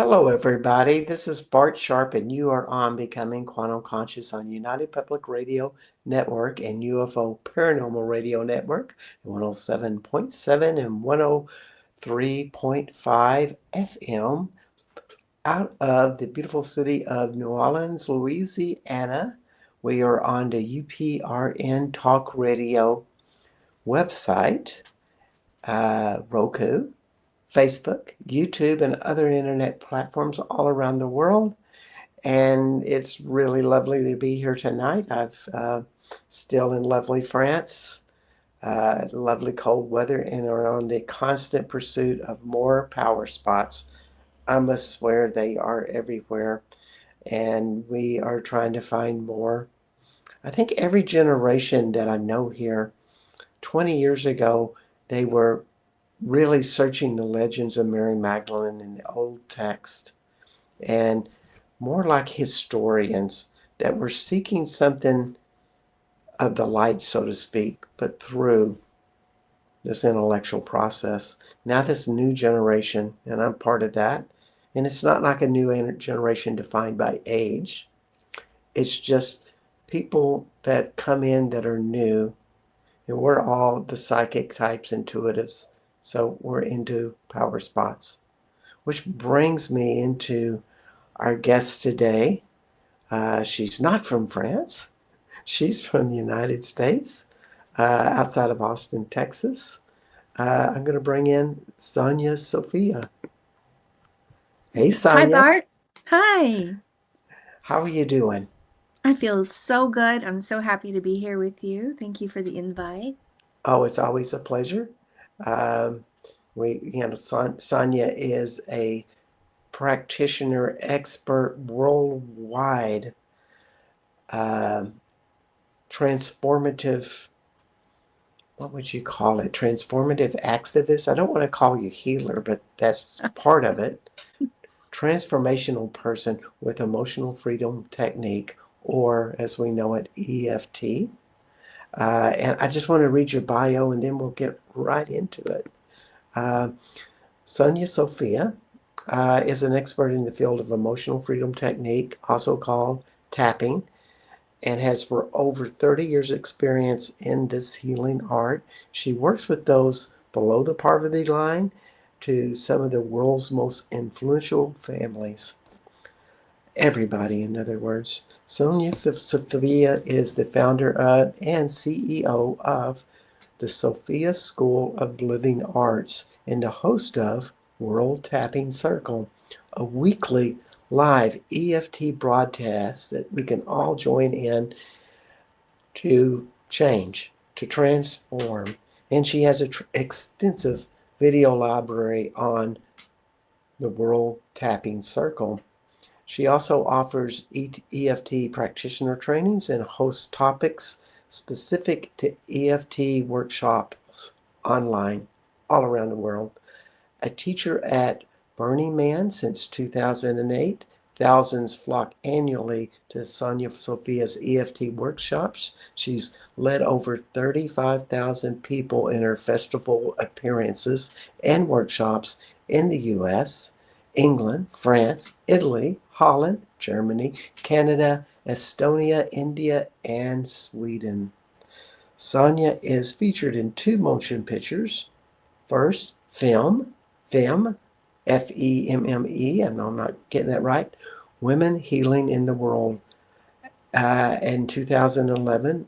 Hello, everybody. This is Bart Sharp, and you are on Becoming Quantum Conscious on United Public Radio Network and UFO Paranormal Radio Network, 107.7 and 103.5 FM, out of the beautiful city of New Orleans, Louisiana. We are on the UPRN Talk Radio website, Roku, Facebook, YouTube, and other internet platforms all around the world. And it's really lovely to be here tonight. I'm still in lovely France, lovely cold weather, and are on the constant pursuit of more power spots. I must swear they are everywhere, and we are trying to find more. I think every generation that I know here, 20 years ago, they were really searching the legends of Mary Magdalene in the old text, and more like historians that were seeking something of the light, so to speak, but through this intellectual process. Now, this new generation, and I'm part of that, and it's not like a new generation defined by age, it's just people that come in that are new, and we're all the psychic types, intuitives, so we're into power spots. Which brings me into our guest today. She's not from France. She's from the United States, outside of Austin, Texas. I'm going to bring in Sonya Sophia. Hey, Hi, Sonya. Bart. Hi. How are you doing? I feel so good. I'm so happy to be here with you. Thank you for the invite. Oh, it's always a pleasure. Um, Sonya is a practitioner expert worldwide, um, transformative, what would you call it? Transformative activist? I don't want to call you healer, but that's part of it. Transformational person with emotional freedom technique, or as we know it, EFT. And I just want to read your bio and then we'll get right into it. Uh, Sonya Sophia is an expert in the field of emotional freedom technique, also called tapping, and has for over 30 years experience in this healing art. She works with those below the poverty line to some of the world's most influential families. Everybody, in other words. Sonya Sophia is the founder of and CEO of the Sophia School of Living Arts and the host of World Tapping Circle, a weekly live EFT broadcast that we can all join in to change, to transform. And she has an extensive video library on the World Tapping Circle. She also offers EFT practitioner trainings and hosts topics specific to EFT workshops online all around the world. A teacher at Burning Man since 2008, thousands flock annually to Sonya Sophia's EFT workshops. She's led over 35,000 people in her festival appearances and workshops in the US, England, France, Italy, Holland, Germany, Canada, Estonia, India, and Sweden. Sonya is featured in 2 motion pictures. First, FEMME, FEMME, I know I'm not getting that right, Women Healing in the World, in 2011,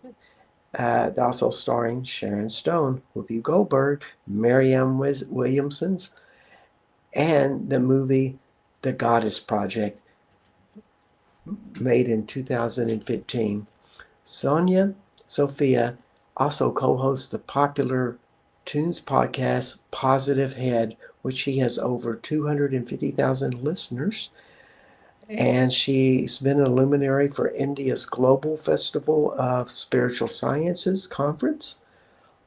also starring Sharon Stone, Whoopi Goldberg, Marianne Williamson's, and the movie The Goddess Project, made in 2015. Sonya Sophia also co-hosts the popular Tunes podcast Positive Head, which she has over 250,000 listeners. And she's been a luminary for India's Global Festival of Spiritual Sciences Conference,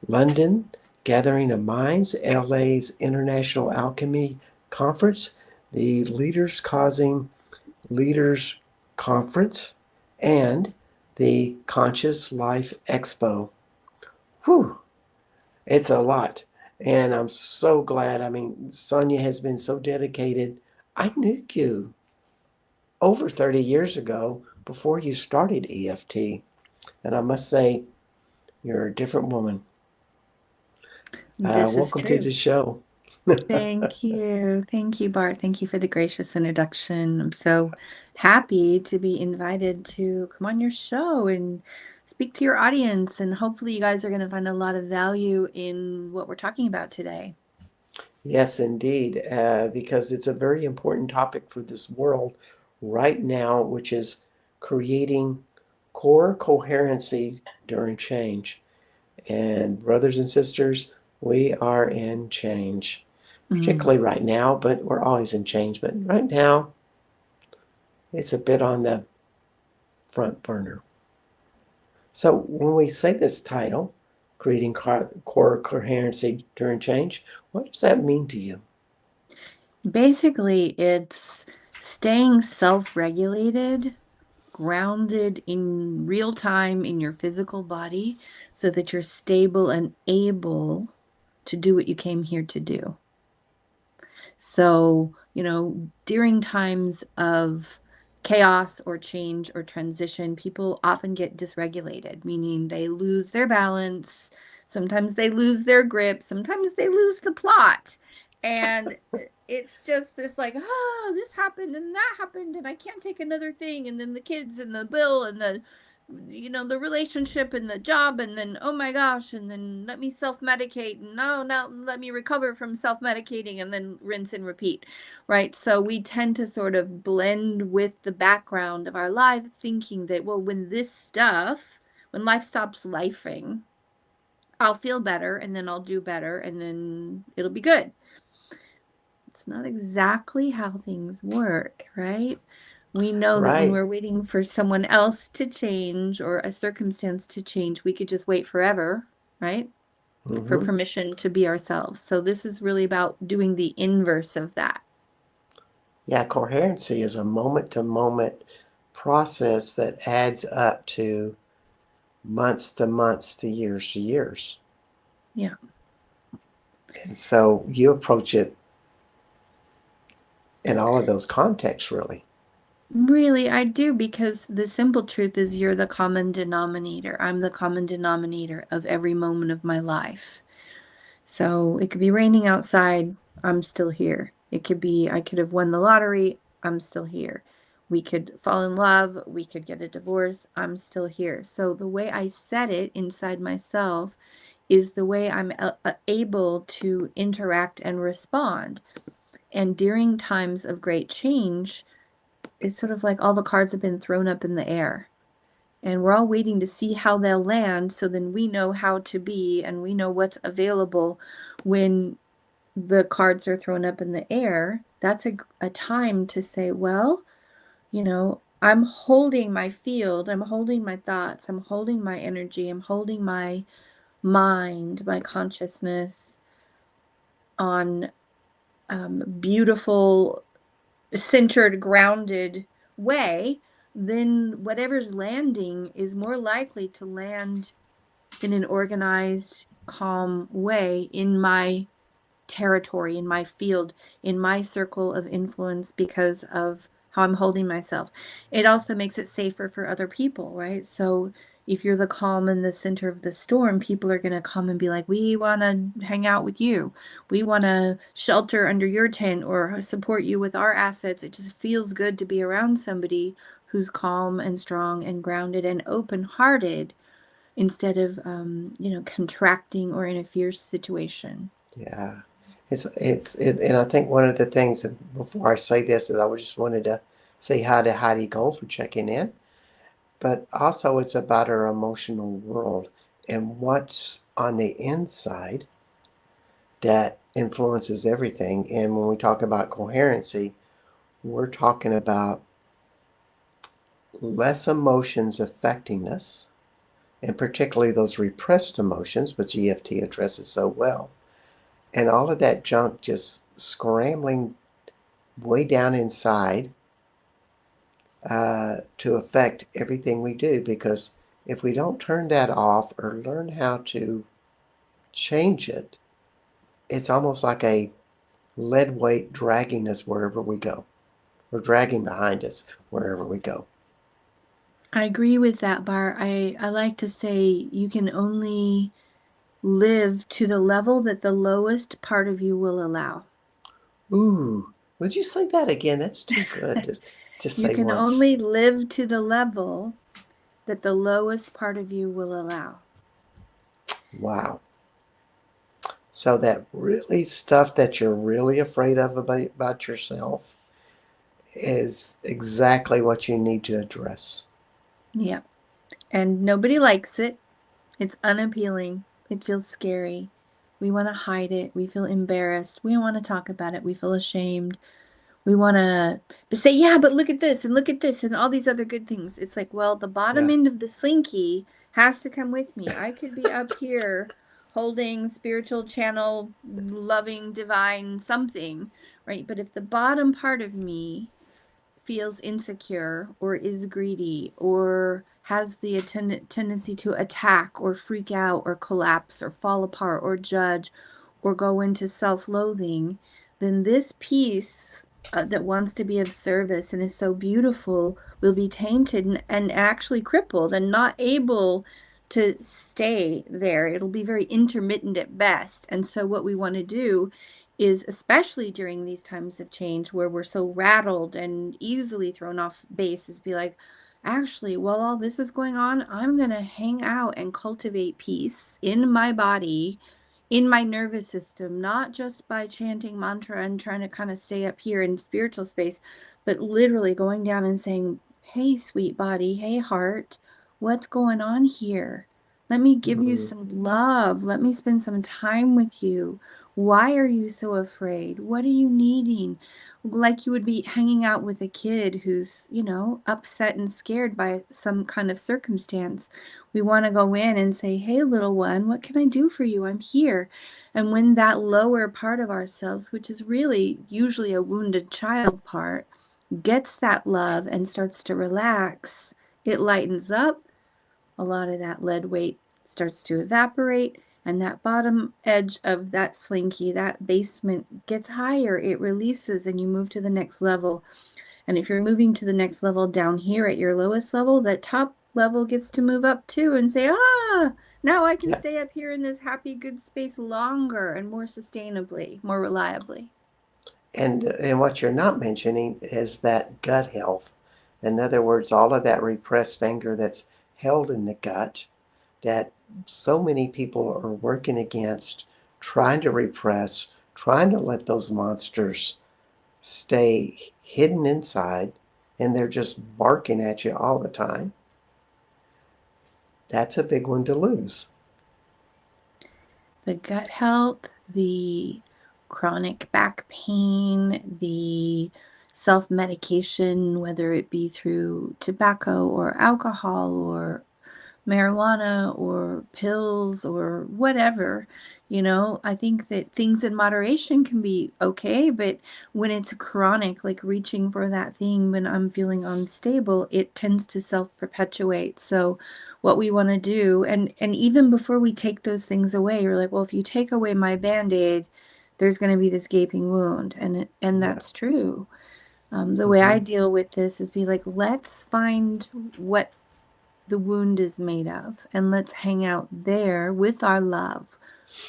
London Gathering of Minds, LA's International Alchemy Conference, the Leaders Causing Leaders Conference, and the Conscious Life Expo. Whew, it's a lot. And I'm so glad. I mean, Sonya has been so dedicated I knew you over 30 years ago before you started EFT. And I must say, you're a different woman. This is Welcome to true. the show. Thank you. Thank you, Bart. Thank you for the gracious introduction. I'm so happy to be invited to come on your show and speak to your audience. And hopefully, you guys are going to find a lot of value in what we're talking about today. Yes, indeed, because it's a very important topic for this world right now, which is creating core coherency during change. And brothers and sisters, we are in change, Mm. particularly right now, but we're always in change. But right now, it's a bit on the front burner. So when we say this title, creating core coherency during change, what does that mean to you? Basically, it's staying self-regulated, grounded in real time in your physical body so that you're stable and able to do what you came here to do. So, during times of chaos or change or transition, people often get dysregulated, meaning they lose their balance. Sometimes they lose their grip. Sometimes they lose the plot. And it's just this like, oh, this happened and that happened, and I can't take another thing. And then the kids and the bill and the relationship and the job, and then oh my gosh, and then let me self-medicate, and no, now let me recover from self-medicating, and then rinse and repeat, right? So we tend to sort of blend with the background of our life, thinking that, well, when life stops lifing, I'll feel better, and then I'll do better, and then it'll be good. It's not exactly how things work, right? We know that when Right. we're waiting for someone else to change or a circumstance to change, we could just wait forever, right? For Hmm. permission to be ourselves. So this is really about doing the inverse of that. Yeah, coherency is a moment to moment process that adds up to months to years. Yeah. And so you approach it in all of those contexts, really. Really, I do, because the simple truth is you're the common denominator. I'm the common denominator of every moment of my life. So it could be raining outside, I'm still here. It could be I could have won the lottery, I'm still here. We could fall in love, we could get a divorce, I'm still here. So the way I set it inside myself is the way I'm able to interact and respond. And during times of great change, it's sort of like all the cards have been thrown up in the air. And we're all waiting to see how they'll land, so then we know how to be and we know what's available when the cards are thrown up in the air. That's a time to say, well, I'm holding my field, I'm holding my thoughts, I'm holding my energy, I'm holding my mind, my consciousness on beautiful, centered, grounded way. Then whatever's landing is more likely to land in an organized, calm way in my territory, in my field, in my circle of influence, because of how I'm holding myself. It also makes it safer for other people, right? So if you're the calm in the center of the storm, people are going to come and be like, we want to hang out with you. We want to shelter under your tent or support you with our assets. It just feels good to be around somebody who's calm and strong and grounded and open-hearted, instead of contracting or in a fierce situation. Yeah. And I think one of the things before I say this is I just wanted to say hi to Heidi Gold for checking in. But also it's about our emotional world and what's on the inside that influences everything. And when we talk about coherency, we're talking about less emotions affecting us, and particularly those repressed emotions, which EFT addresses so well. And all of that junk just scrambling way down inside to affect everything we do. Because if we don't turn that off or learn how to change it, it's almost like a lead weight dragging us wherever we go, or dragging behind us wherever we go. I agree with that, Bart. I like to say you can only live to the level that the lowest part of you will allow. Ooh, would you say that again? That's too good to You say can once. only live to the level that the lowest part of you will allow. Wow. So that really stuff that you're really afraid of about yourself is exactly what you need to address. Yeah. And nobody likes it. It's unappealing. It feels scary. We want to hide it. We feel embarrassed. We don't want to talk about it. We feel ashamed. We want to say, yeah, but look at this and look at this and all these other good things. It's like, well, the bottom Yeah, end of the slinky has to come with me. I could be up here holding spiritual channel, loving, divine something, right? But if the bottom part of me feels insecure or is greedy or has the tendency to attack or freak out or collapse or fall apart or judge or go into self-loathing, then this piece that wants to be of service and is so beautiful will be tainted and actually crippled and not able to stay there. It'll be very intermittent at best. And so what we want to do is, especially during these times of change where we're so rattled and easily thrown off base, is be like, actually, while all this is going on, I'm going to hang out and cultivate peace in my body, in my nervous system, not just by chanting mantra and trying to kind of stay up here in spiritual space, but literally going down and saying, hey, sweet body, hey, heart, what's going on here? Let me give you mm, some love. Let me spend some time with you. Why are you so afraid? What are you needing? Like you would be hanging out with a kid who's, upset and scared by some kind of circumstance. We want to go in and say, hey, little one, what can I do for you? I'm here. And when that lower part of ourselves, which is really usually a wounded child part, gets that love and starts to relax, it lightens up. A lot of that lead weight starts to evaporate, and that bottom edge of that slinky, that basement gets higher. It releases, and you move to the next level. And if you're moving to the next level down here at your lowest level, that top level gets to move up too and say, now I can yeah. stay up here in this happy, good space longer and more sustainably, more reliably. And what you're not mentioning is that gut health. In other words, all of that repressed anger that's held in the gut that so many people are working against, trying to repress, trying to let those monsters stay hidden inside, and they're just barking at you all the time. That's a big one to lose. The gut health, the chronic back pain, the self-medication, whether it be through tobacco or alcohol or marijuana or pills or whatever, I think that things in moderation can be okay, but when it's chronic, like reaching for that thing when I'm feeling unstable, it tends to self-perpetuate. So what we want to do, and even before we take those things away, you're like, well, if you take away my band-aid, there's going to be this gaping wound, and Yeah. that's true. The way Mm-hmm. I deal with this is be like, let's find what the wound is made of. And let's hang out there with our love,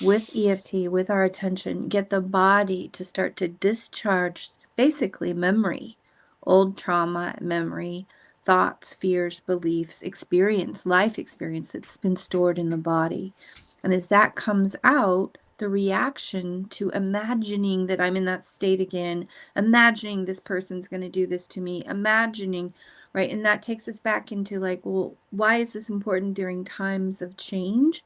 with EFT, with our attention, get the body to start to discharge basically memory, old trauma memory, thoughts, fears, beliefs, experience, life experience that's been stored in the body. And as that comes out, the reaction to imagining that I'm in that state again, imagining this person's going to do this to me, imagining, right? And that takes us back into like, well, why is this important during times of change?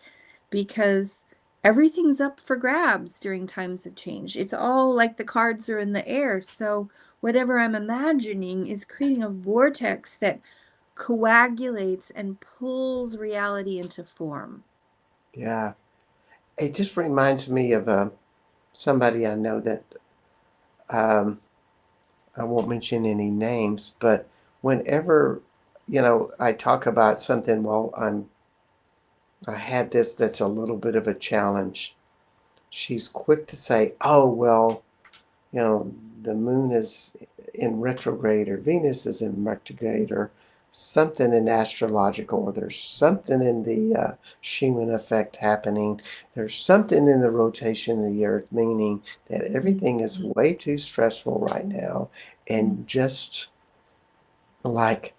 Because everything's up for grabs during times of change. It's all like the cards are in the air. So whatever I'm imagining is creating a vortex that coagulates and pulls reality into form. Yeah. It just reminds me of somebody I know that um, I won't mention any names, but whenever I talk about something, well, I have this that's a little bit of a challenge. She's quick to say, "Oh well, you know, the moon is in retrograde or Venus is in retrograde or something in astrological, or there's something in the Schumann effect happening. There's something in the rotation of the earth, meaning that everything is Mhm. way too stressful right now. And just like,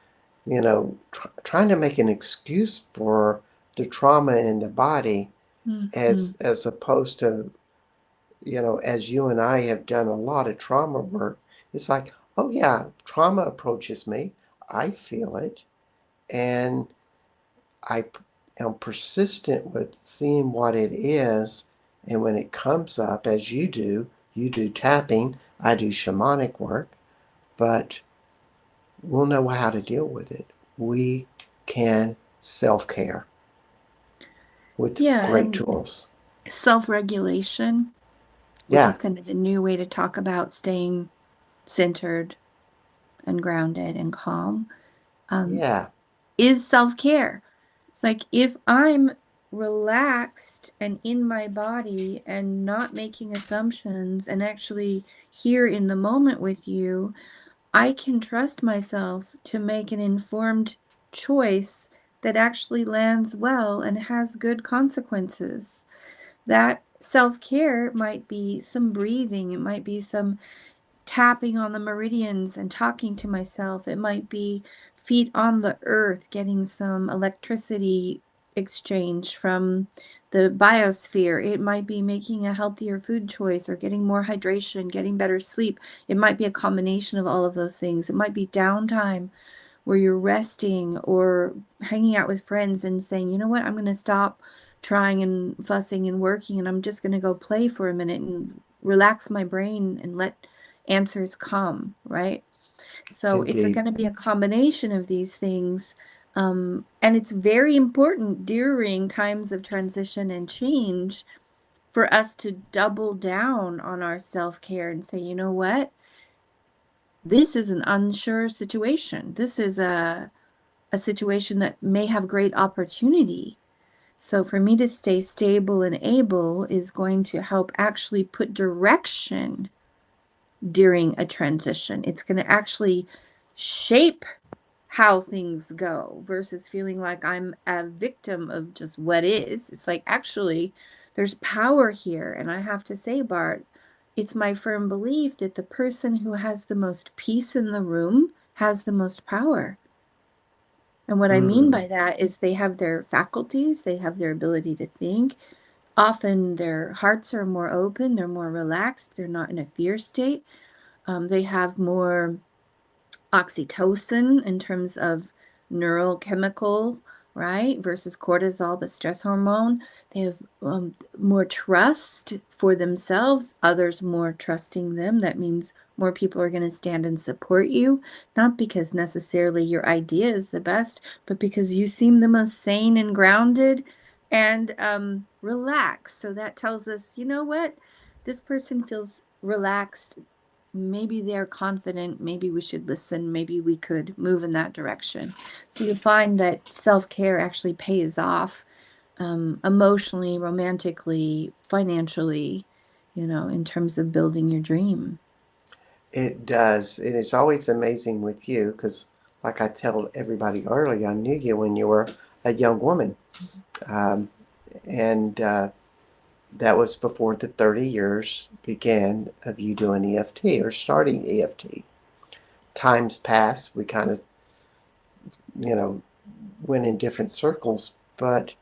trying to make an excuse for the trauma in the body Mhm. as opposed to, as you and I have done a lot of trauma work, it's like, oh yeah, trauma approaches me. I feel it. And am persistent with seeing what it is. And when it comes up, as you do tapping, I do shamanic work, but we'll know how to deal with it. We can self care with Yeah, great and tools. self-regulation, which Yeah, is kind of the new way to talk about staying centered and grounded and calm, um, yeah, is self-care. It's like if I'm relaxed and in my body and not making assumptions and actually here in the moment with you, I can trust myself to make an informed choice that actually lands well and has good consequences. That self-care might be some breathing, it might be some tapping on the meridians and talking to myself. It might be feet on the earth, getting some electricity exchange from the biosphere. It might be making a healthier food choice or getting more hydration, getting better sleep. It might be a combination of all of those things. It might be downtime where you're resting or hanging out with friends and saying, you know what, I'm going to stop trying and fussing and working and I'm just going to go play for a minute and relax my brain and let answers come, right? So it's indeed. going to be a combination of these things. And it's very important during times of transition and change for us to double down on our self-care and say, you know what? This is an unsure situation. This is a situation that may have great opportunity. So for me to stay stable and able is going to help actually put direction during a transition. It's going to actually shape how things go versus feeling like I'm a victim of just what is. It's like actually there's power here. And I have to say, Bart, it's my firm belief that the person who has the most peace in the room has the most power. And what I mean Mm. by that is they have their faculties, they have their ability to think. Often their hearts are more open, they're more relaxed, they're not in a fear state. They have more oxytocin in terms of neurochemical, right? Versus cortisol, the stress hormone. They have more trust for themselves, others more trusting them. That means more people are going to stand and support you, not because necessarily your idea is the best, but because you seem the most sane and grounded and relaxed. So that tells us, you know what? This person feels relaxed, maybe they're confident, maybe we should listen, maybe we could move in that direction. So you find that self-care actually pays off emotionally, romantically, financially, in terms of building your dream. It does. And it's always amazing with you because, like I told everybody earlier, I knew you when you were a young woman. Um, and that was before the 30 years began of you doing EFT or starting EFT. Times passed. We kind of, you know, went in different circles, but,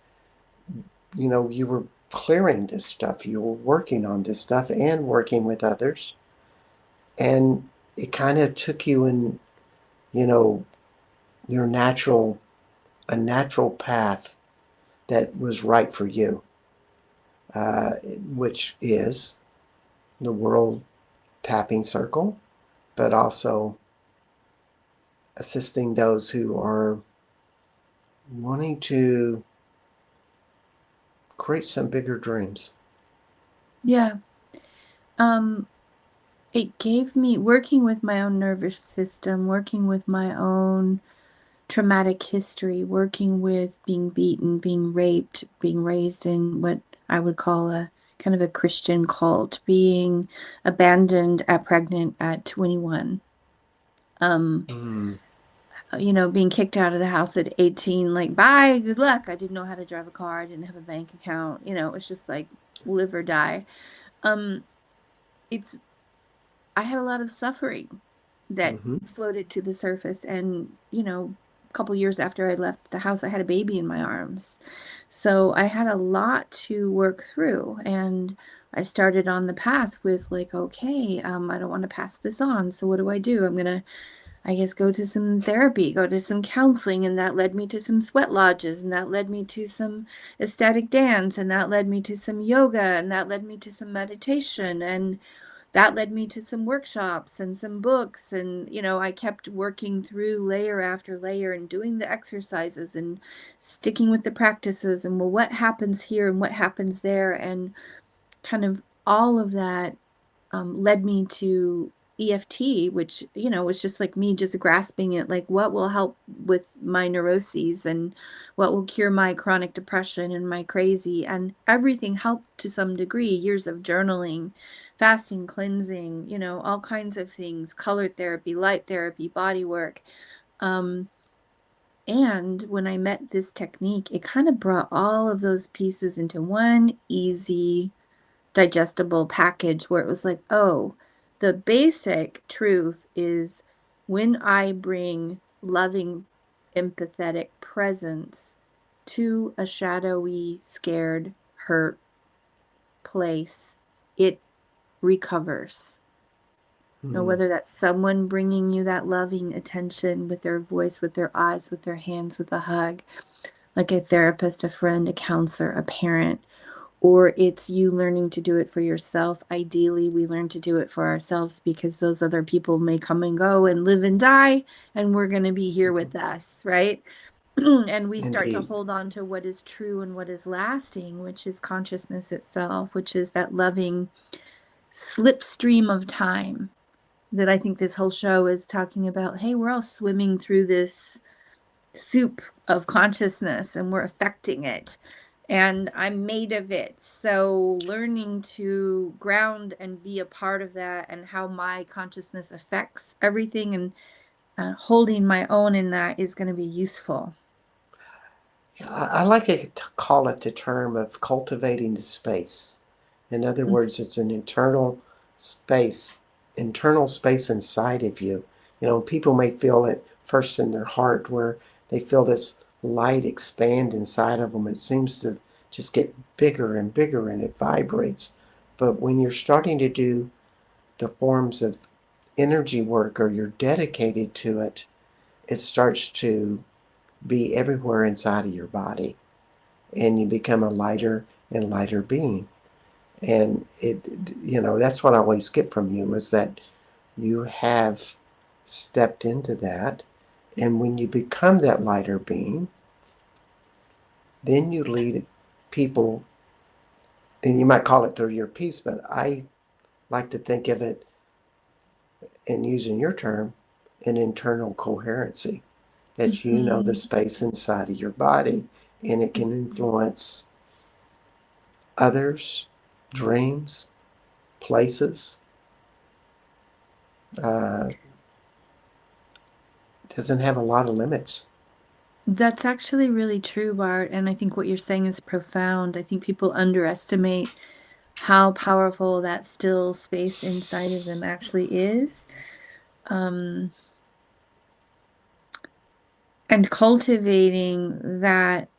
you were clearing this stuff. You were working on this stuff and working with others. And it kind of took you in, you know, your a natural path that was right for you, uh, which is the world tapping circle, but also assisting those who are wanting to create some bigger dreams. Yeah. Um, it gave me working with my own nervous system, working with my own traumatic history, working with being beaten, being raped, being raised in what I would call a kind of a Christian cult, being abandoned at pregnant at 21. Um, Mm. being kicked out of the house at 18, like, bye, good luck. I didn't know how to drive a car. I didn't have a bank account. It's just like live or die. Um, it's I had a lot of suffering that Mm-hmm. floated to the surface. And, a couple years after I left the house, I had a baby in my arms. So I had a lot to work through. And I started on the path with, like, okay, I don't want to pass this on. So what do? I'm going to, I guess, go to some therapy, go to some counseling. And that led me to some sweat lodges. And that led me to some ecstatic dance. And that led me to some yoga. And that led me to some meditation. And that led me to some workshops and some books. And, I kept working through layer after layer and doing the exercises and sticking with the practices. And, well, what happens here and what happens there? And kind of all of that led me to EFT, which, was just like me just grasping it, like what will help with my neuroses and what will cure my chronic depression and my crazy. And everything helped to some degree. Years of journaling, fasting, cleansing, all kinds of things, color therapy, light therapy, body work. Um, and when I met this technique, it kind of brought all of those pieces into one easy digestible package where it was like, oh, the basic truth is when I bring loving, empathetic presence to a shadowy, scared, hurt place, it recovers. Mm. Whether that's someone bringing you that loving attention with their voice, with their eyes, with their hands, with a hug, like a therapist, a friend, a counselor, a parent, or it's you learning to do it for yourself. Ideally, we learn to do it for ourselves because those other people may come and go and live and die, and we're going to be here with us, right? And we start to Indeed. hold on to what is true and what is lasting, which is consciousness itself, which is that loving slipstream of time that I think this whole show is talking about. Hey, we're all swimming through this soup of consciousness and we're affecting it. And I'm made of it. So learning to ground and be a part of that and how my consciousness affects everything and holding my own in that is going to be useful. I like it to call it the term of cultivating the space. In other words, it's an space, internal space inside of you. People may feel it first in their heart where they feel this light expand inside of them. It seems to just get bigger and bigger and it vibrates. But when you're starting to do the forms of energy work or you're dedicated to it, it starts to be everywhere inside of your body and you become a lighter and lighter being. And that's what I always get from you is that you have stepped into that. And when you become that lighter being, then you lead people, and you might call it through your peace, but I like to think of it, and using your term, an internal coherency, that you know the Mhm. space inside of your body and it can Mhm. influence others, dreams, places. Uh, doesn't have a lot of limits. That's actually really true, Bart. And I think what you're saying is profound. I think people underestimate how powerful that still space inside of them actually is. Um, and cultivating that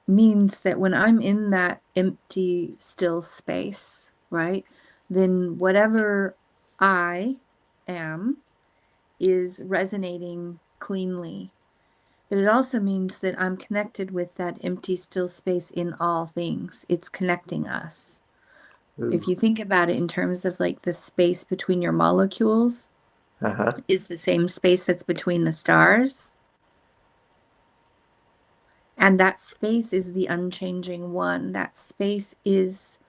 means that when I'm in that empty, still space, right, then whatever I am is resonating cleanly. But it also means that I'm connected with that empty, still space in all things. It's connecting us. If Ooh, you think about it in terms of like the space between your molecules, uh-huh. is the same space that's between the stars. And that space is the unchanging one. That space is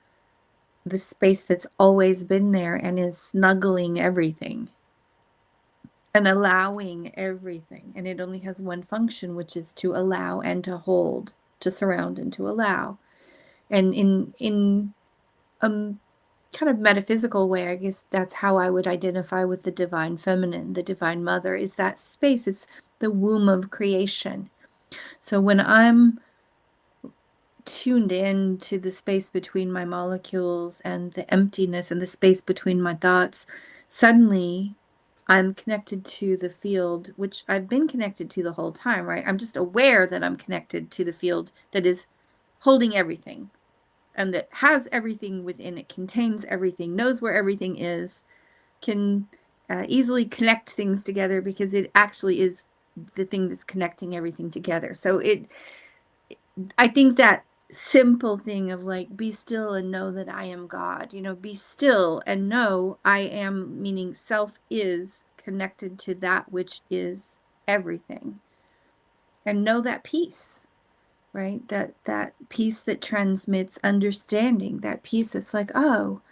the space that's always been there and is snuggling everything and allowing everything. And it only has one function, which is to allow and to hold, to surround and to allow. And in um kind of metaphysical way, I guess that's how I would identify with the divine feminine, the divine mother, is that space. It's the womb of creation. So when I'm tuned in to the space between my molecules and the emptiness and the space between my thoughts, suddenly I'm connected to the field, which I've been connected to the whole time, right? I'm just aware that I'm connected to the field that is holding everything and that has everything within it, contains everything, knows where everything is, can easily connect things together because it actually is the thing that's connecting everything together. So I think that simple thing of like, be still and know that I am God, be still and know I am, meaning self is connected to that which is everything, and know that peace, right? That peace that transmits understanding, that peace that's like, oh,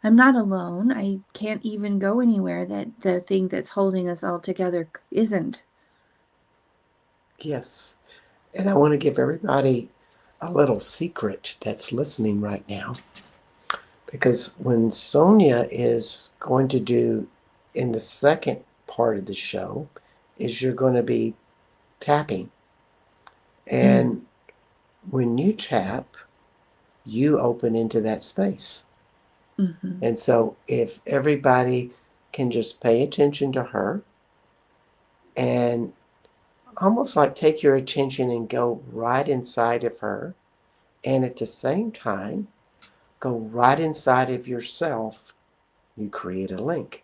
I'm not alone. I can't even go anywhere that the thing that's holding us all together isn't. Yes. And I want to give everybody a little secret that's listening right now. Because when Sonya is going to do in the second part of the show, is you're going to be tapping. Mm, And when you tap, you open into that space. hmm. And so if everybody can just pay attention to her and almost like take your attention and go right inside of her, and at the same time, go right inside of yourself, you create a link.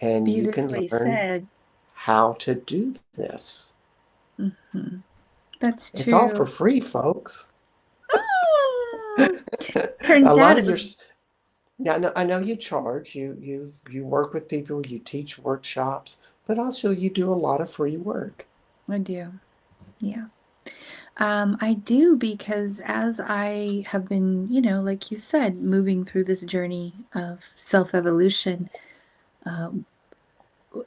And you can Beautifully learn said. how to do this. Hmm. That's It's all for true. free, folks. Ah, A turns lot out of it your was, yeah, I know you charge. You work with people, you teach workshops, but also you do a lot of free work. I do. Yeah. I do because as I have been, like you said, moving through this journey of self-evolution, um,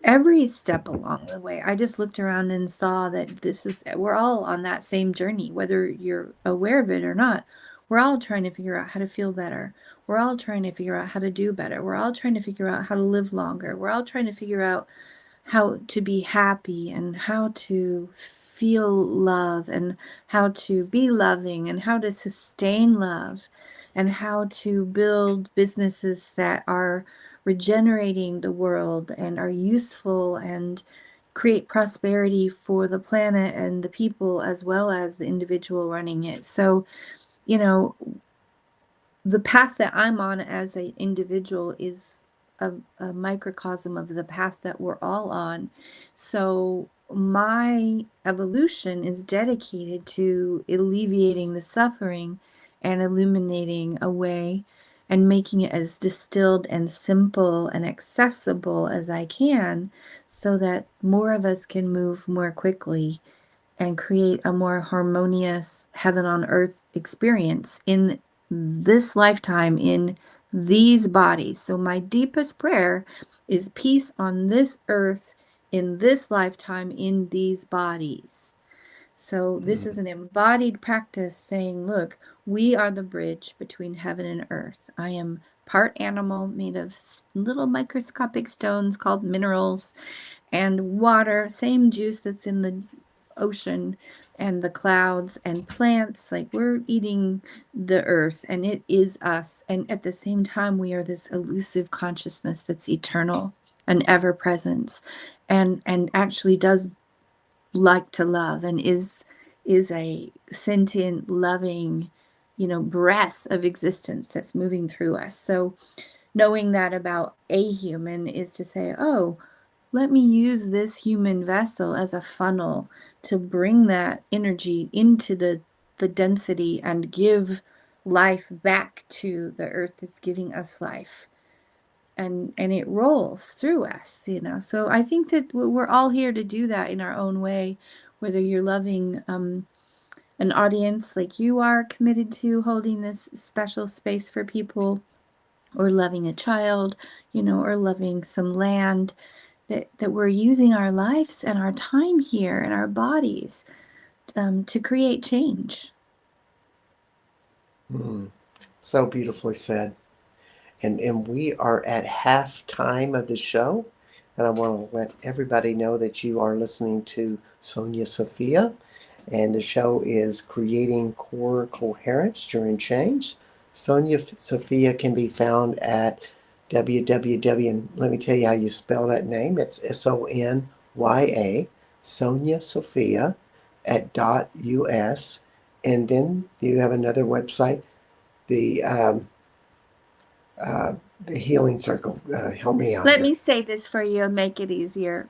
every step along the way, I just looked around and saw that we're all on that same journey, whether you're aware of it or not. We're all trying to figure out how to feel better. We're all trying to figure out how to do better. We're all trying to figure out how to live longer. We're all trying to figure out how to be happy and how to feel love and how to be loving and how to sustain love and how to build businesses that are regenerating the world and are useful and create prosperity for the planet and the people as well as the individual running it. So, you know, the path that I'm on as an individual is a microcosm of the path that we're all on. So my evolution is dedicated to alleviating the suffering and illuminating a way and making it as distilled and simple and accessible as I can so that more of us can move more quickly and create a more harmonious heaven on earth experience in this lifetime, in these bodies. So, my deepest prayer is peace on this earth, in this lifetime, in these bodies. So, this is Mm. an embodied practice saying, look, we are the bridge between heaven and earth. I am part animal made of little microscopic stones called minerals and water, same juice that's in the ocean and the clouds and plants. Like we're eating the earth and it is us. And at the same time, we are this elusive consciousness that's eternal and ever present and actually does like to love and is a sentient, loving, breath of existence that's moving through us. So knowing that about a human is to say, oh, let me use this human vessel as a funnel to bring that energy into the density and give life back to the earth that's giving us life. And it rolls through us. So I think that we're all here to do that in our own way, whether you're loving an audience like you are committed to holding this special space for people, or loving a child, or loving some land, that we're using our lives and our time here and our bodies to create change. Mm. So beautifully said. And we are at halftime of the show. And I want to let everybody know that you are listening to Sonya Sophia. And the show is Creating Core Coherence During Change. Sonya Sophia can be found at www, and let me tell you how you spell that name. It's Sonya, Sonya Sophia at .us. And then you have another website, the uh, the Healing Circle. Help me out Let here. me say this for you and make it easier.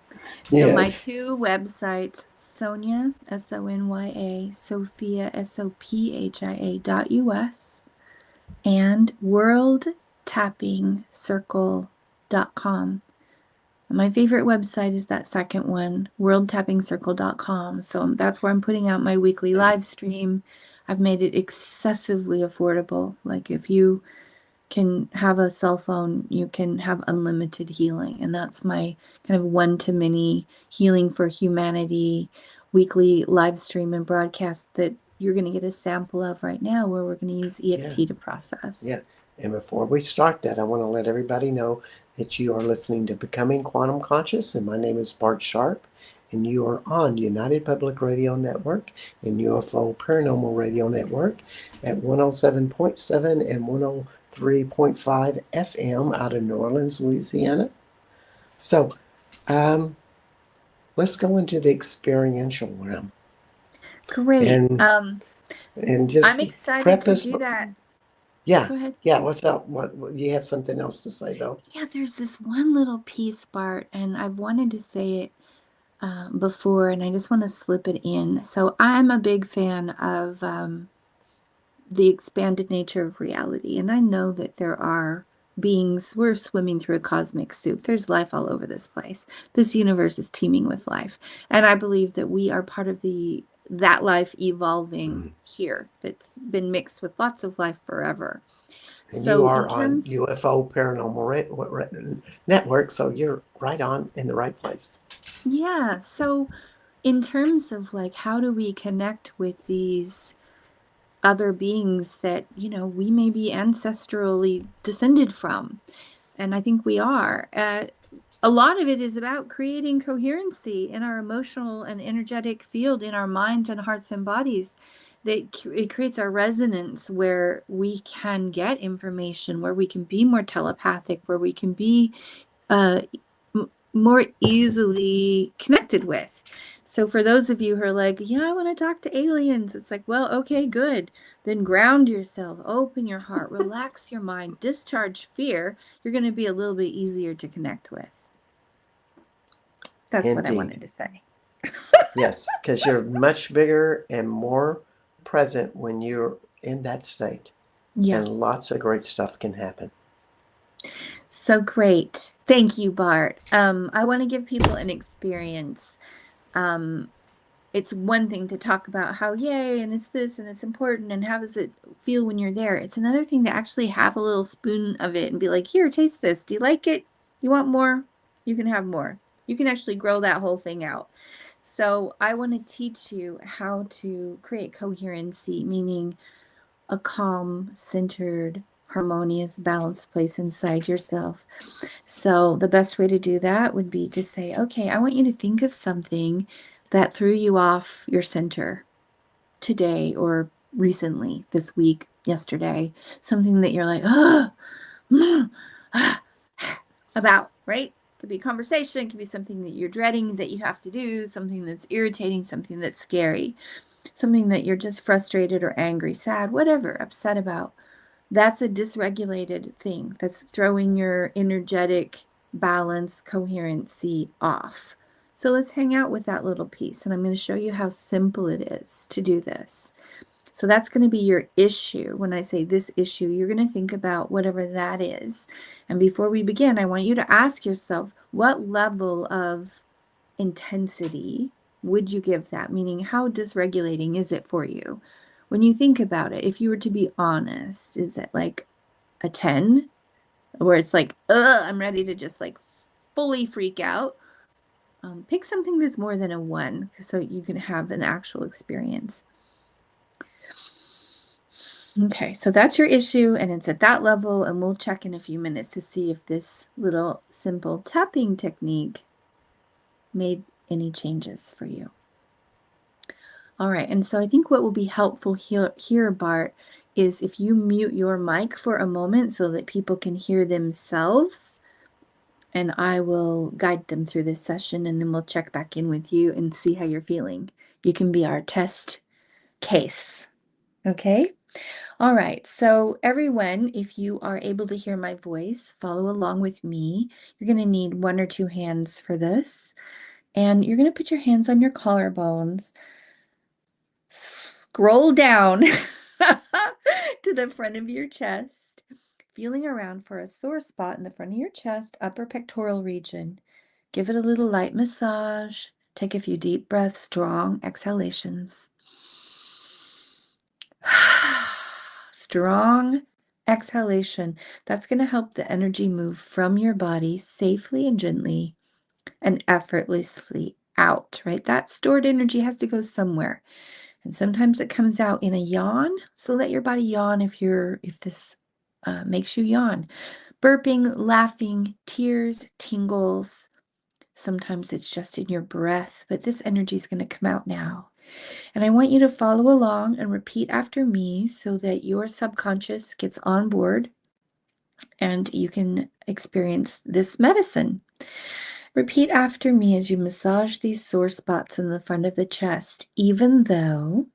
So my Yes. two websites, Sonya, Sonya, Sophia, Sophia.us, and worldtappingcircle.com. My favorite website is that second one, worldtappingcircle.com. So that's where I'm putting out my weekly live stream. I've made it excessively affordable. Like if you can have a cell phone, you can have unlimited healing. And that's my kind of one-to-many healing for humanity weekly live stream and broadcast that you're going to get a sample of right now, where we're going to use Yeah. EFT to Yeah. process. And before we start that, I want to let everybody know that you are listening to Becoming Quantum Conscious, and my name is Bart Sharp, and you are on United Public Radio Network and UFO Paranormal Radio Network at 107.7 and 103.5 FM out of New Orleans, Louisiana. So, um, let's go into the experiential realm Great. and I'm just excited to preface. do that. Yeah, Go ahead. yeah. What's up? You have something else to say though? Yeah, there's this one little piece, Bart, and I've wanted to say it before, and I just want to slip it in. So I'm a big fan of the expanded nature of reality, and I know that there are beings, we're swimming through a cosmic soup. There's life all over this place. This universe is teeming with life, and I believe that we are part of that life evolving Mm. here that's been mixed with lots of life forever. And you So in are on terms, UFO Paranormal Network, so you're right on in the right place. yeah, so in terms of like how do we connect with these other beings that, we may be ancestrally descended from? And I think we are. A lot of it is about creating coherency in our emotional and energetic field in our minds and hearts and bodies. That it creates a resonance where we can get information, where we can be more telepathic, where we can be uh, more easily connected with. So for those of you who are like, yeah, I want to talk to aliens, it's like, well, okay, good. Then ground yourself, open your heart, relax your mind, discharge fear. You're going to be a little bit easier to connect with. That's what I Indeed. wanted to say. Yes, because you're much bigger and more present when you're in that state, Yeah. and lots of great stuff can happen. So great. Thank you, Bart. I want to give people an experience. Um, it's one thing to talk about how yay and it's this and it's important and how does it feel when you're there. It's another thing to actually have a little spoon of it and be like, here, taste this. Do you like it? You want more? You can have more. You can actually grow that whole thing out. So I want to teach you how to create coherency, meaning a calm, centered, harmonious, balanced place inside yourself. So the best way to do that would be to say, okay, I want you to think of something that threw you off your center today or recently, this week, yesterday, something that you're like, about, right? Could be a conversation, could be something that you're dreading that you have to do, something that's irritating, something that's scary, something that you're just frustrated or angry, sad, whatever, upset about. That's a dysregulated thing that's throwing your energetic balance, coherency off. So let's hang out with that little piece. And I'm going to show you how simple it is to do this. So that's going to be your issue. When I say this issue, you're going to think about whatever that is. And before we begin, I want you to ask yourself, what level of intensity would you give that? Meaning, how dysregulating is it for you? When you think about it, if you were to be honest, is it like a 10 where it's like, ugh, I'm ready to just like fully freak out? Pick something that's more than a 1 so you can have an actual experience. Okay, so that's your issue, and it's at that level, and we'll check in a few minutes to see if this little simple tapping technique made any changes for you. All right, and so I think what will be helpful here, Bart, is if you mute your mic for a moment so that people can hear themselves, and I will guide them through this session, and then we'll check back in with you and see how you're feeling. You can be our test case, okay? All right, so everyone, if you are able to hear my voice, follow along with me. You're going to need 1 or 2 hands for this, and you're going to put your hands on your collarbones. Scroll down to the front of your chest, feeling around for a sore spot in the front of your chest, upper pectoral region. Give it a little light massage. Take a few deep breaths, strong exhalations. Strong exhalation. That's going to help the energy move from your body safely and gently and effortlessly out, right? That stored energy has to go somewhere. And sometimes it comes out in a yawn. So let your body yawn if this makes you yawn. Burping, laughing, tears, tingles. Sometimes it's just in your breath, but this energy is going to come out now. And I want you to follow along and repeat after me so that your subconscious gets on board and you can experience this medicine. Repeat after me as you massage these sore spots in the front of the chest, even though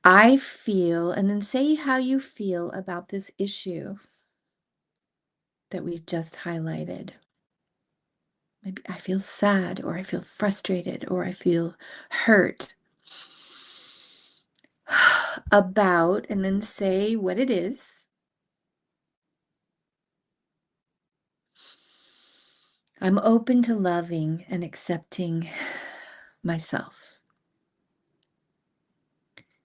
I feel, and then say how you feel about this issue that we've just highlighted. Maybe I feel sad, or I feel frustrated, or I feel hurt about, and then say what it is. I'm open to loving and accepting myself.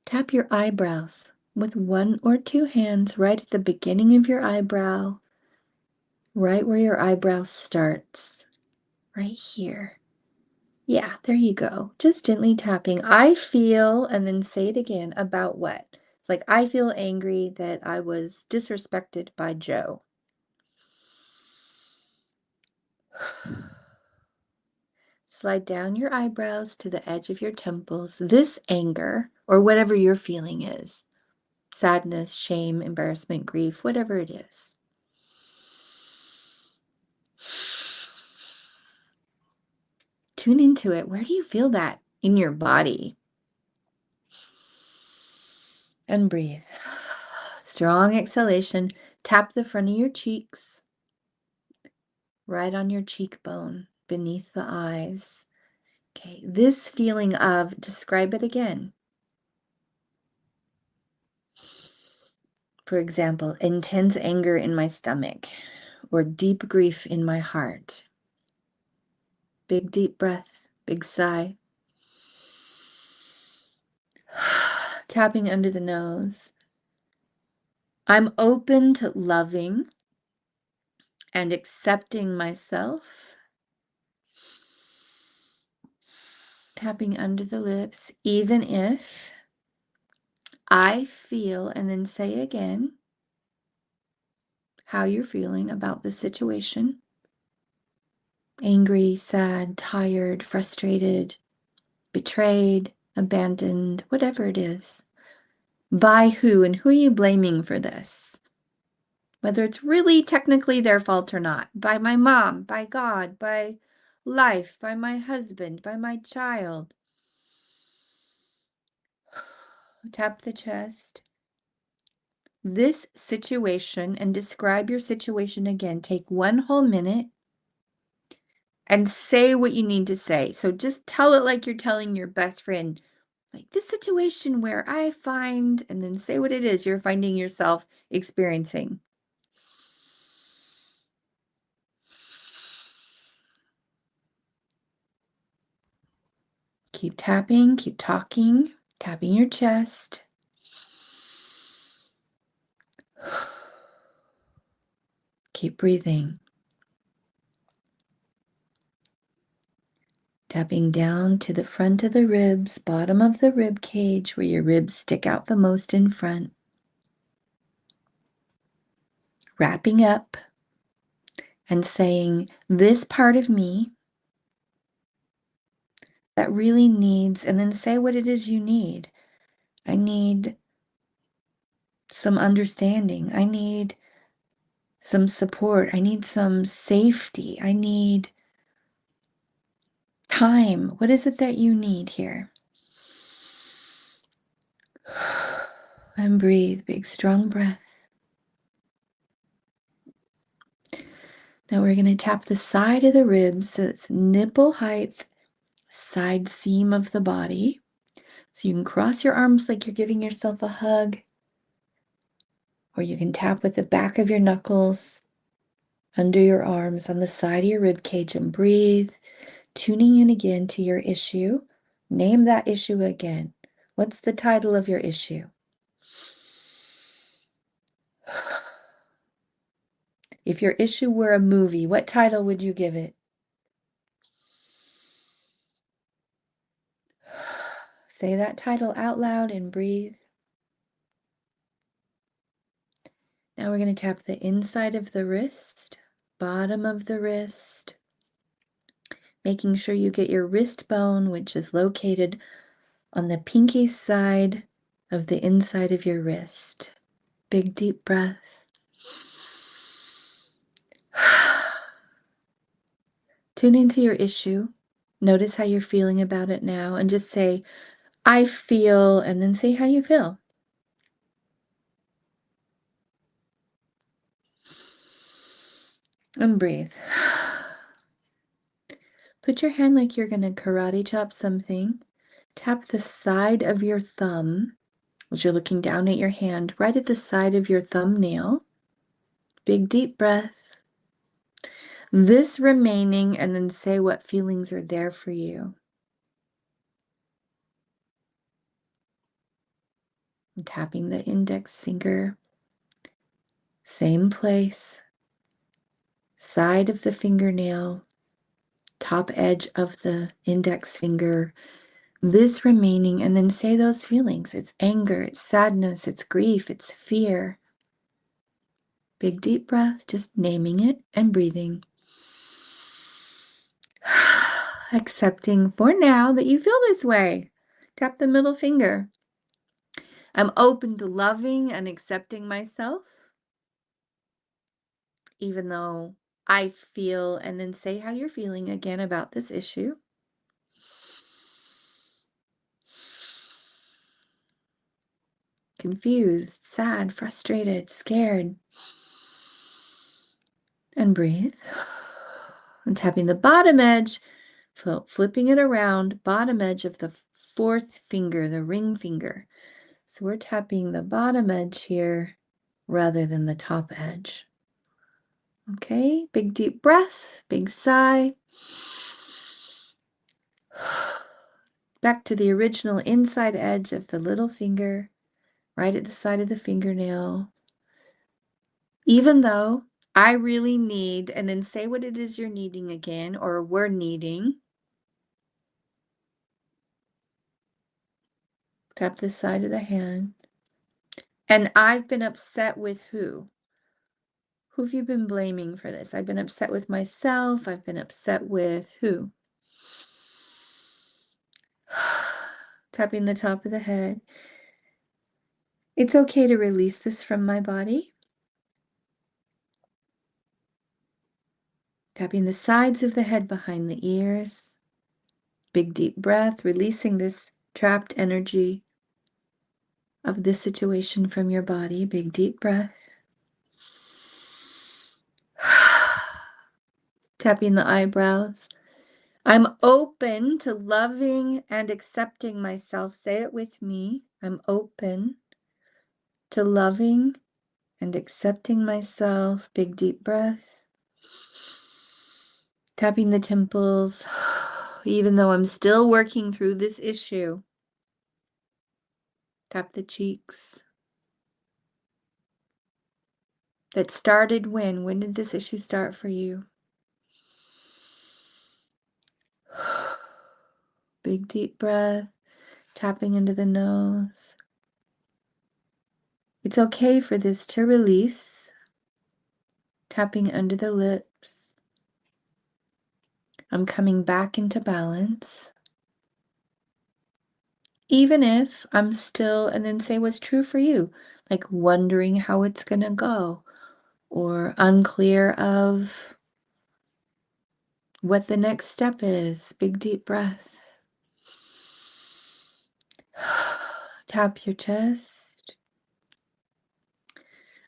Tap your eyebrows with 1 or 2 hands right at the beginning of your eyebrow, right where your eyebrow starts, right here. Yeah, there you go. Just gently tapping. I feel, and then say it again, about what? It's like, I feel angry that I was disrespected by Joe. Slide down your eyebrows to the edge of your temples. This anger, or whatever your feeling is, sadness, shame, embarrassment, grief, whatever it is. Tune into it. Where do you feel that in your body? And breathe. Strong exhalation. Tap the front of your cheeks, right on your cheekbone, beneath the eyes. Okay, this feeling of, describe it again. For example, intense anger in my stomach or deep grief in my heart. Big, deep breath, big sigh. Tapping under the nose. I'm open to loving and accepting myself. Tapping under the lips, even if I feel, and then say again how you're feeling about the situation. Angry, sad, tired, frustrated, betrayed, abandoned, whatever it is. By who, and who are you blaming for this? Whether it's really technically their fault or not. By my mom, by God, by life, by my husband, by my child. Tap the chest. This situation, and describe your situation again. Take 1 whole minute and say what you need to say. So just tell it like you're telling your best friend, like this situation where I find, and then say what it is you're finding yourself experiencing. Keep tapping, keep talking, tapping your chest. Keep breathing. Tapping down to the front of the ribs, bottom of the rib cage, where your ribs stick out the most in front. Wrapping up and saying, this part of me that really needs, and then say what it is you need. I need some understanding. I need some support. I need some safety. I need time. What is it that you need here? And breathe, big strong breath. Now we're going to tap the side of the ribs so it's nipple height, side seam of the body. So you can cross your arms like you're giving yourself a hug, or you can tap with the back of your knuckles under your arms on the side of your rib cage and breathe, tuning in again to your issue. Name that issue again. What's the title of your issue? If your issue were a movie, what title would you give it? Say that title out loud and breathe. Now we're going to tap the inside of the wrist, bottom of the wrist, making sure you get your wrist bone, which is located on the pinky side of the inside of your wrist. Big deep breath. Tune into your issue. Notice how you're feeling about it now and just say, I feel, and then say how you feel. And breathe. Put your hand like you're going to karate chop something. Tap the side of your thumb as you're looking down at your hand, right at the side of your thumbnail. Big deep breath. This remaining, and then say what feelings are there for you. And tapping the index finger. Same place. Side of the fingernail. Top edge of the index finger. This remaining, and then say those feelings. It's anger, it's sadness, it's grief, it's fear. Big deep breath, just naming it and breathing. Accepting for now that you feel this way. Tap the middle finger. I'm open to loving and accepting myself, even though I feel, and then say how you're feeling again about this issue. Confused, sad, frustrated, scared. And breathe. And tapping the bottom edge, flipping it around, bottom edge of the fourth finger, the ring finger. So we're tapping the bottom edge here rather than the top edge. Okay, big deep breath, big sigh. Back to the original inside edge of the little finger, right at the side of the fingernail. Even though I really need, and then say what it is you're needing again, or we're needing. Tap the side of the hand. And I've been upset with who? Who have you been blaming for this? I've been upset with myself. I've been upset with who? Tapping the top of the head. It's okay to release this from my body. Tapping the sides of the head behind the ears. Big deep breath, releasing this trapped energy of this situation from your body. Big deep breath. Tapping the eyebrows. I'm open to loving and accepting myself. Say it with me. I'm open to loving and accepting myself. Big deep breath. Tapping the temples. Even though I'm still working through this issue. Tap the cheeks. That started when? When did this issue start for you? Big deep breath, tapping into the nose. It's okay for this to release, tapping under the lips. I'm coming back into balance. Even if I'm still, and then say what's true for you, like wondering how it's going to go, or unclear of what the next step is. Big deep breath. Tap your chest.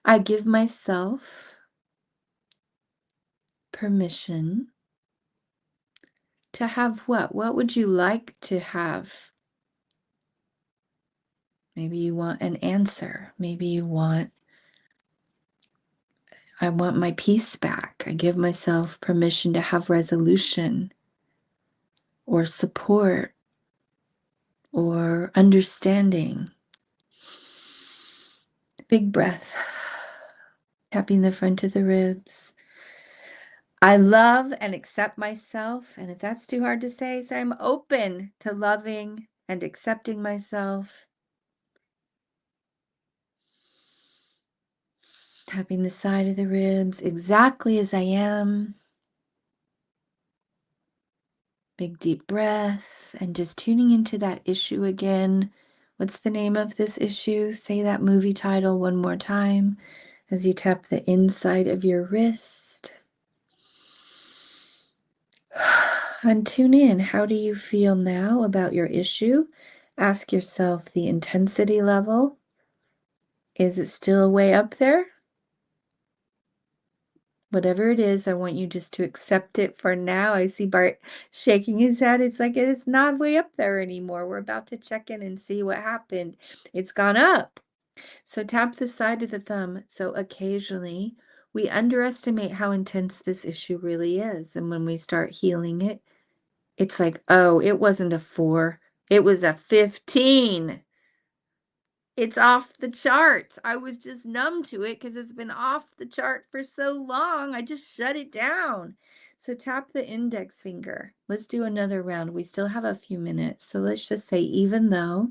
I give myself permission to have what? What would you like to have? Maybe you want an answer. Maybe you want, I want my peace back. I give myself permission to have resolution or support or understanding. Big breath, tapping the front of the ribs. I love and accept myself. And if that's too hard to say I'm open to loving and accepting myself. Tapping the side of the ribs exactly as I am. Big deep breath and just tuning into that issue again. What's the name of this issue? Say that movie title one more time as you tap the inside of your wrist. And tune in. How do you feel now about your issue? Ask yourself the intensity level. Is it still way up there? Whatever it is, I want you just to accept it for now. I see Bart shaking his head. It's like it's not way up there anymore. We're about to check in and see what happened. It's gone up. So tap the side of the thumb. So occasionally we underestimate how intense this issue really is. And when we start healing it, it's like, oh, it wasn't a 4. It was a 15. It's off the charts. I was just numb to it because it's been off the chart for so long. I just shut it down. So tap the index finger. Let's do another round. We still have a few minutes. So let's just say, even though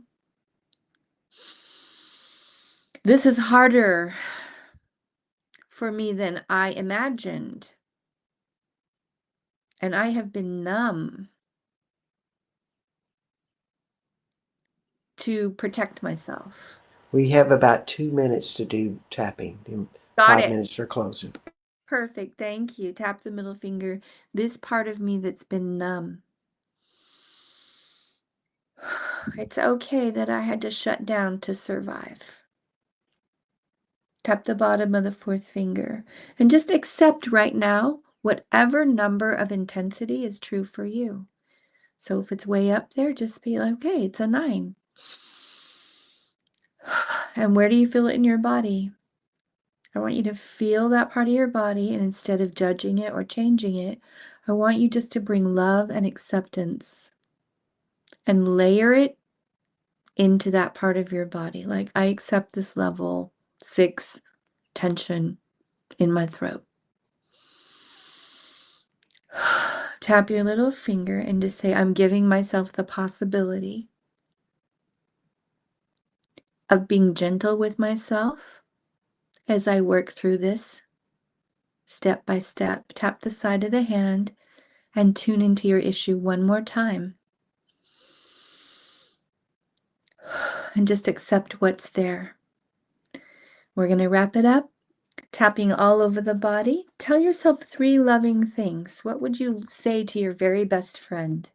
this is harder for me than I imagined, and I have been numb to protect myself. We have about 2 minutes to do tapping. Then Got 5 it. minutes for closing. Perfect. Thank you. Tap the middle finger. This part of me that's been numb. It's okay that I had to shut down to survive. Tap the bottom of the 4th finger and just accept right now whatever number of intensity is true for you. So if it's way up there, just be like, okay, it's a 9. And where do you feel it in your body? I want you to feel that part of your body, and instead of judging it or changing it, I want you just to bring love and acceptance and layer it into that part of your body. Like, I accept this level 6 tension in my throat. Tap your little finger and just say, I'm giving myself the possibility of being gentle with myself as I work through this step by step. Tap the side of the hand and tune into your issue one more time. And just accept what's there. We're going to wrap it up. Tapping all over the body. Tell yourself 3 loving things. What would you say to your very best friend?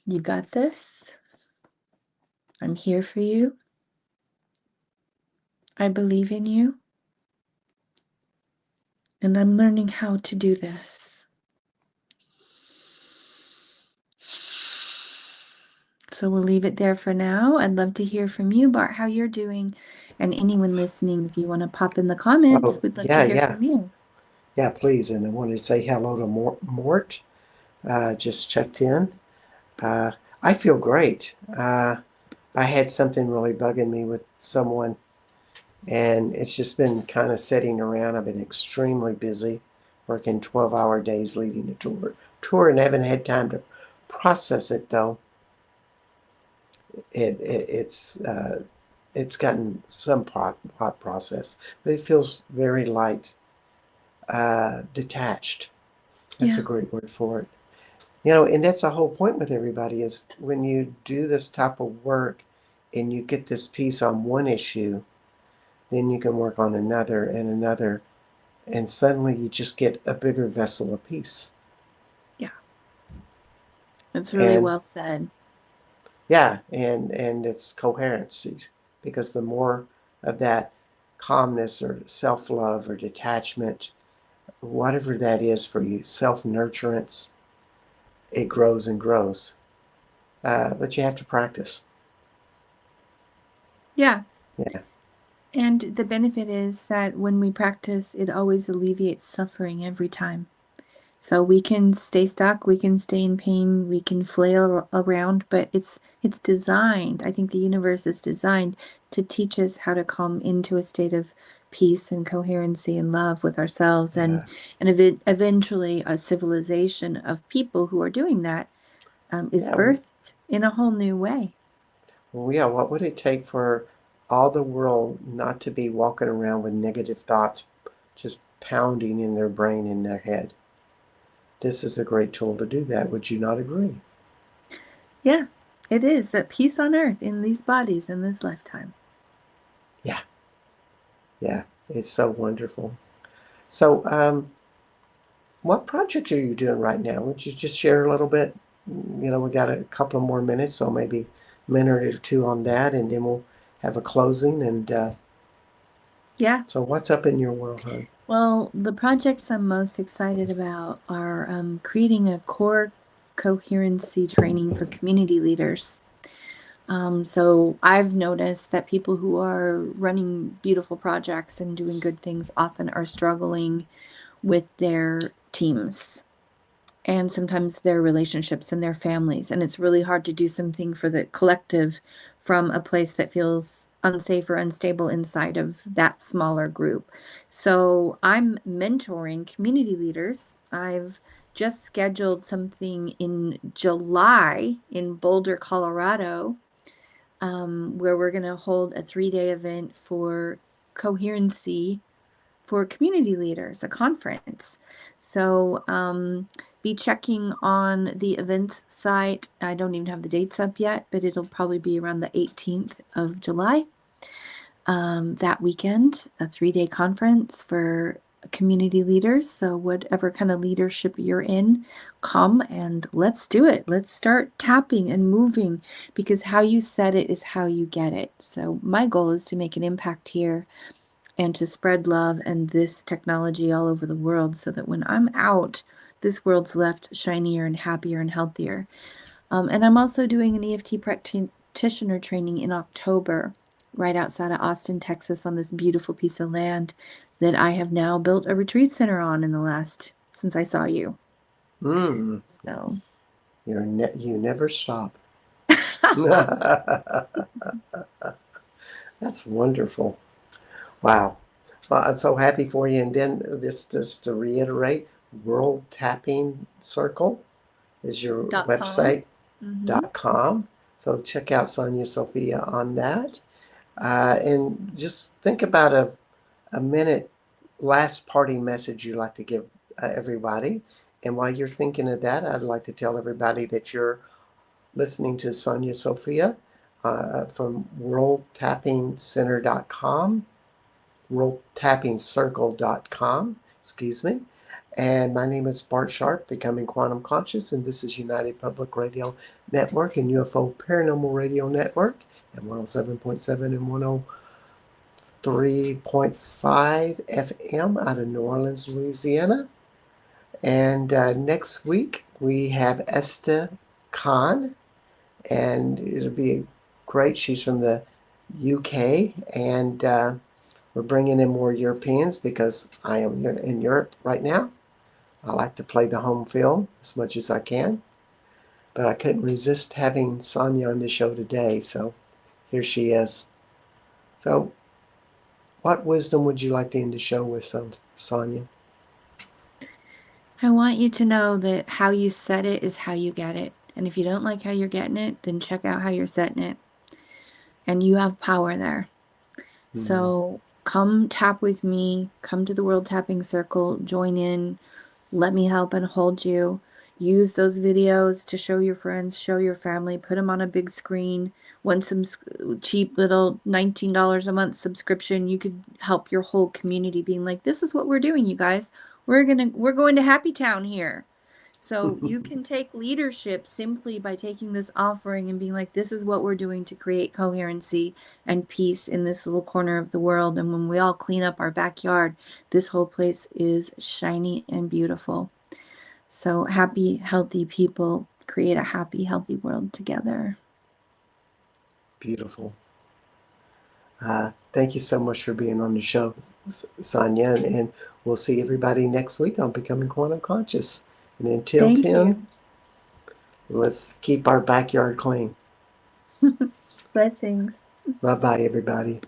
You got this. I'm here for you. I believe in you. And I'm learning how to do this. So we'll leave it there for now. I'd love to hear from you, Bart, how you're doing. And anyone listening, if you want to pop in the comments, Oh, we'd love to yeah, hear yeah. from you. Yeah, please. And I wanted to say hello to Mort. Just checked in. I feel great. I had something really bugging me with someone, and it's just been kind of sitting around. I've been extremely busy, working 12-hour days leading a tour, and haven't had time to process it though, it's it's gotten some hot process, but it feels very light, detached. That's a Yeah. great word for it. You know, and that's the whole point with everybody is when you do this type of work and you get this piece on one issue, then you can work on another and another, and suddenly you just get a bigger vessel of peace. Yeah. It's really And well said. yeah, and it's coherency because the more of that calmness or self-love or detachment, whatever that is for you, self-nurturance, it grows and grows. But you have to practice. Yeah. Yeah, And the benefit is that when we practice, it always alleviates suffering every time. So we can stay stuck, we can stay in pain, we can flail around, but it's designed. I think the universe is designed to teach us how to come into a state of peace and coherency and love with ourselves yeah, eventually a civilization of people who are doing that is yeah. birthed in a whole new way. Well, yeah. What would it take for all the world not to be walking around with negative thoughts just pounding in their brain, in their head? This is a great tool to do that. Would you not agree? Yeah, it is that peace on earth in these bodies in this lifetime. Yeah, yeah. It's so wonderful. So, what project are you doing right now? Would you just share a little bit? You know, we got a couple of more minutes, so maybe a minute or two on that, and then we'll have a closing. And Yeah. so, what's up in your world, hon? Well, the projects I'm most excited about are creating a core coherency training for community leaders. So I've noticed that people who are running beautiful projects and doing good things often are struggling with their teams and sometimes their relationships and their families. And it's really hard to do something for the collective from a place that feels unsafe or unstable inside of that smaller group. So I'm mentoring community leaders. I've just scheduled something in July in Boulder, Colorado, where we're going to hold a 3-day event for coherency for community leaders, a conference. So be checking on the events site. I don't even have the dates up yet, but it'll probably be around the 18th of July. That weekend, a 3-day conference for community leaders. So whatever kind of leadership you're in, come and let's do it. Let's start tapping and moving because how you set it is how you get it. So my goal is to make an impact here and to spread love and this technology all over the world so that when I'm out, this world's left shinier and happier and healthier. And I'm also doing an EFT practitioner training in October, right outside of Austin, Texas, on this beautiful piece of land that I have now built a retreat center on in the last since I saw you. Mm, So, you never stop. That's wonderful. Wow. Well, I'm so happy for you. And then this, just to reiterate, World Tapping Circle is your .com. website, Mm-hmm. .com. So check out Sonya Sophia on that. And just think about a minute last party message you'd like to give everybody. And while you're thinking of that, I'd like to tell everybody that you're listening to Sonya Sophia from worldtappingcenter.com, worldtappingcircle.com, excuse me. And my name is Bart Sharp, Becoming Quantum Conscious, and this is United Public Radio Network and UFO Paranormal Radio Network at 107.7 and 103.5 FM out of New Orleans, Louisiana. And next week we have Esther Khan, and it'll be great. She's from the UK, and we're bringing in more Europeans because I am in Europe right now. I like to play the home field as much as I can, but I couldn't resist having Sonya on the show today, so here she is. So, what wisdom would you like to end the show with, Sonya? I want you to know that how you set it is how you get it. And if you don't like how you're getting it, then check out how you're setting it. And you have power there. Mm, So come tap with me, come to the World Tapping Circle, join in, let me help and hold you. Use those videos to show your friends, show your family, put them on a big screen. One some cheap little $19 a month subscription, you could help your whole community being like, this is what we're doing, you guys. We're going to Happy Town here. So you can take leadership simply by taking this offering and being like, this is what we're doing to create coherency and peace in this little corner of the world. And when we all clean up our backyard, this whole place is shiny and beautiful. So happy, healthy people create a happy, healthy world together. beautiful. Thank you so much for being on the show, Sonya, and we'll see everybody next week on Becoming Quantum Conscious. And until Thank then, you. let's keep our backyard clean. Blessings. Bye bye, everybody.